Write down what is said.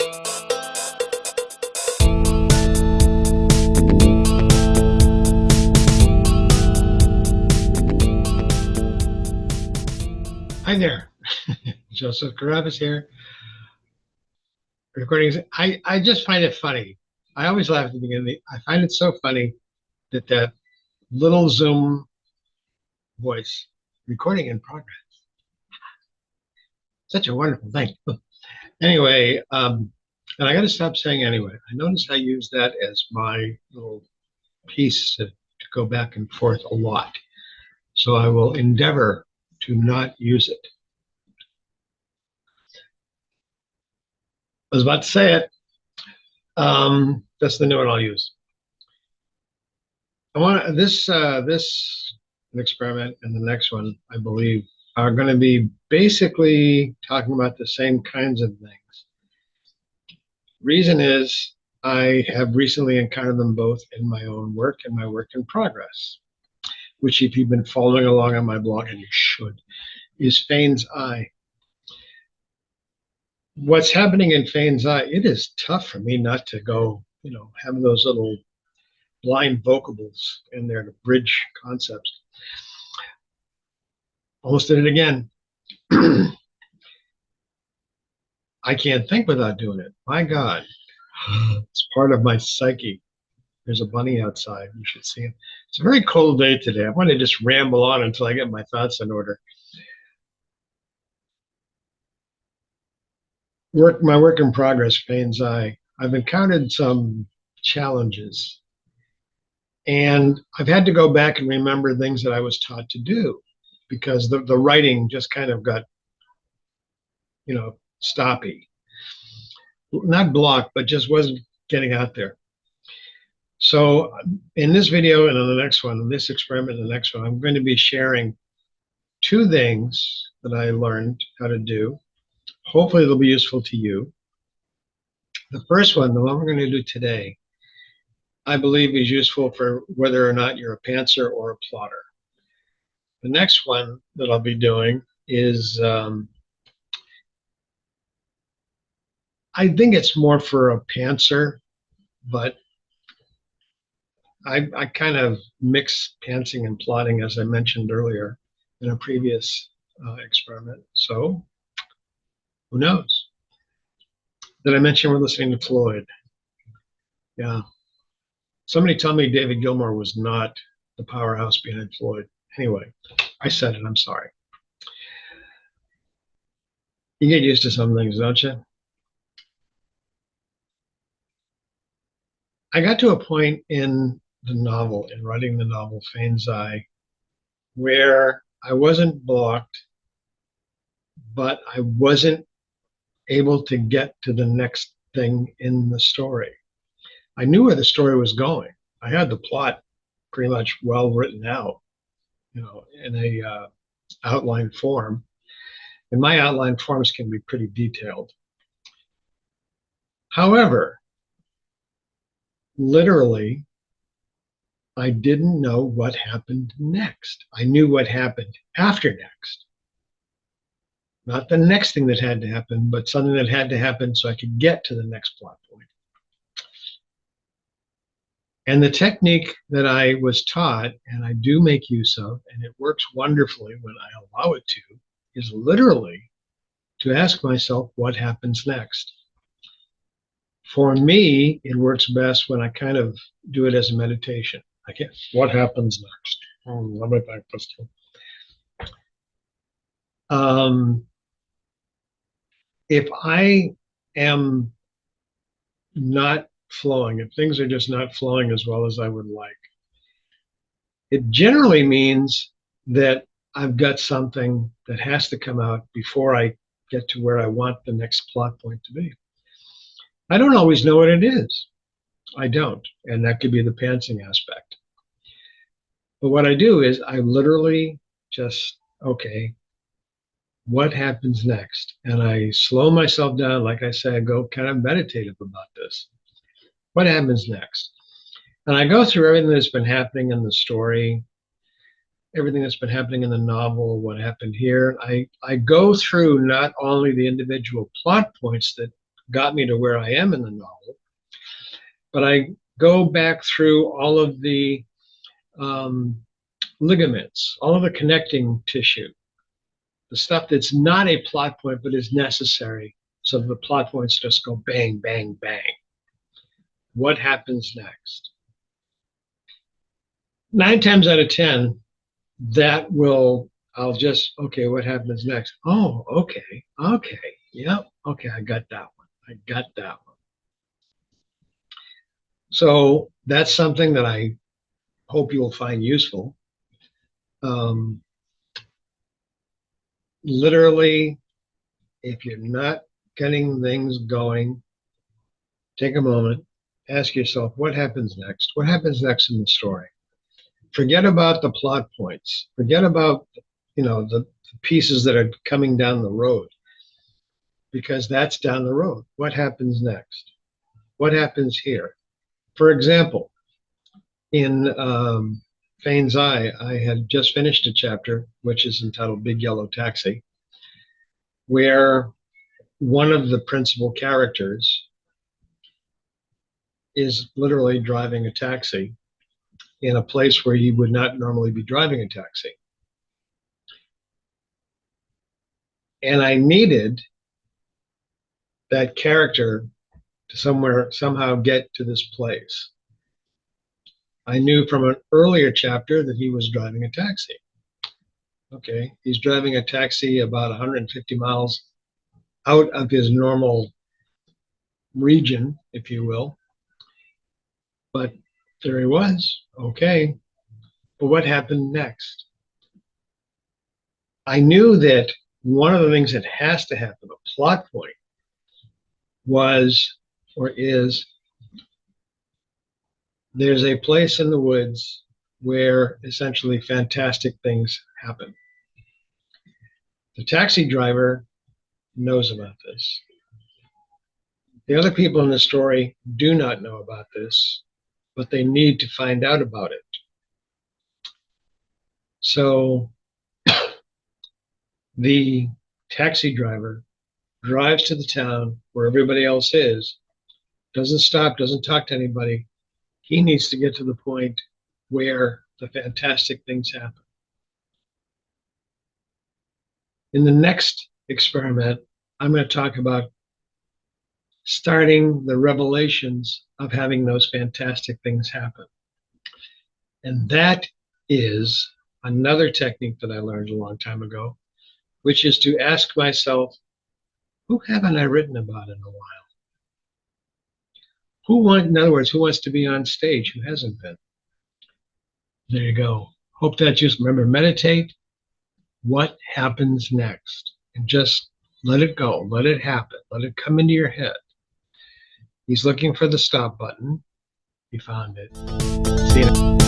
Hi there, Joseph Carabas here. Recordings. I just find it funny. I always laugh at the beginning. I find it so funny that that little Zoom voice, recording in progress. Such a wonderful thing. Anyway, and I got to stop saying anyway. I notice I use that as my little piece to go back and forth a lot. So I will endeavor to not use it. I was about to say it. That's the new one I'll use. I want this experiment and the next one, I believe, are going to be basically talking about the same kinds of things. Reason is I have recently encountered them both in my own work and my work in progress, which if you've been following along on my blog, and you should, is Fane's eye. What's happening in Fane's eye, it is tough for me not to go, have those little blind vocables in there to bridge concepts. Almost did it again. I can't think without doing it. My God, it's part of my psyche. There's a bunny outside. You should see him. It's a very cold day today. I want to just ramble on until I get my thoughts in order. My work in progress, Fane's eye. I've encountered some challenges, and I've had to go back and remember things that I was taught to do, because the writing just kind of got, stoppy. Not blocked, but just wasn't getting out there. So in this video and in the next one, in this experiment and the next one, I'm going to be sharing two things that I learned how to do. Hopefully they'll be useful to you. The first one, the one we're going to do today, I believe is useful for whether or not you're a pantser or a plotter. The next one that I'll be doing is, I think it's more for a pantser, but I kind of mix pantsing and plotting, as I mentioned earlier in a previous experiment. So who knows? Did I mention we're listening to Floyd? Yeah. Somebody told me David Gilmour was not the powerhouse behind Floyd. Anyway, I said it. I'm sorry. You get used to some things, don't you? I got to a point in the novel, in writing the novel Fane's Eye, where I wasn't blocked, but I wasn't able to get to the next thing in the story. I knew where the story was going. I had the plot pretty much well written out, in a outline form. And my outline forms can be pretty detailed. However, literally, I didn't know what happened next. I knew what happened after next. Not the next thing that had to happen, but something that had to happen so I could get to the next plot point. And the technique that I was taught, and I do make use of, and it works wonderfully when I allow it to, is literally to ask myself what happens next. For me, it works best when I kind of do it as a meditation. What happens next? Let me back this through. If I am not flowing, if things are just not flowing as well as I would like, it generally means that I've got something that has to come out before I get to where I want the next plot point to be. I don't always know what it is. I don't, and that could be the pantsing aspect. But what I do is I literally just, okay, what happens next? And I slow myself down, like I say, I go kind of meditative about this. What happens next? And I go through everything that's been happening in the story, everything that's been happening in the novel, what happened here. I go through not only the individual plot points that got me to where I am in the novel, but I go back through all of the um, ligaments, all of the connecting tissue, the stuff that's not a plot point but is necessary, so the plot points just go bang, bang, bang. What happens next? 9 times out of 10, that will, I'll just, okay, what happens next? Oh, okay, yep, okay, I got that one. I got that one. So that's something that I hope you'll find useful. Um, Literally, if you're not getting things going, take a moment, ask yourself, what happens next? What happens next in the story? Forget about the plot points. Forget about, the pieces that are coming down the road, because that's down the road. What happens next? What happens here? For example, in Fane's Eye, I had just finished a chapter, which is entitled Big Yellow Taxi, where one of the principal characters is literally driving a taxi in a place where he would not normally be driving a taxi. And I needed that character to somehow get to this place. I knew from an earlier chapter that he was driving a taxi. Okay, he's driving a taxi about 150 miles out of his normal region, if you will. But there he was. Okay, but what happened next? I knew that one of the things that has to happen, a plot point, was or is there's a place in the woods where essentially fantastic things happen. The taxi driver knows about this. The other people in the story do not know about this, but they need to find out about it. So the taxi driver drives to the town where everybody else is, doesn't stop, doesn't talk to anybody. He needs to get to the point where the fantastic things happen. In the next experiment, I'm going to talk about starting the revelations of having those fantastic things happen. And that is another technique that I learned a long time ago, which is to ask myself, who haven't I written about in a while? In other words, who wants to be on stage? Who hasn't been? There you go. Hope that just remember, meditate. What happens next? And just let it go. Let it happen. Let it come into your head. He's looking for the stop button. He found it. See you.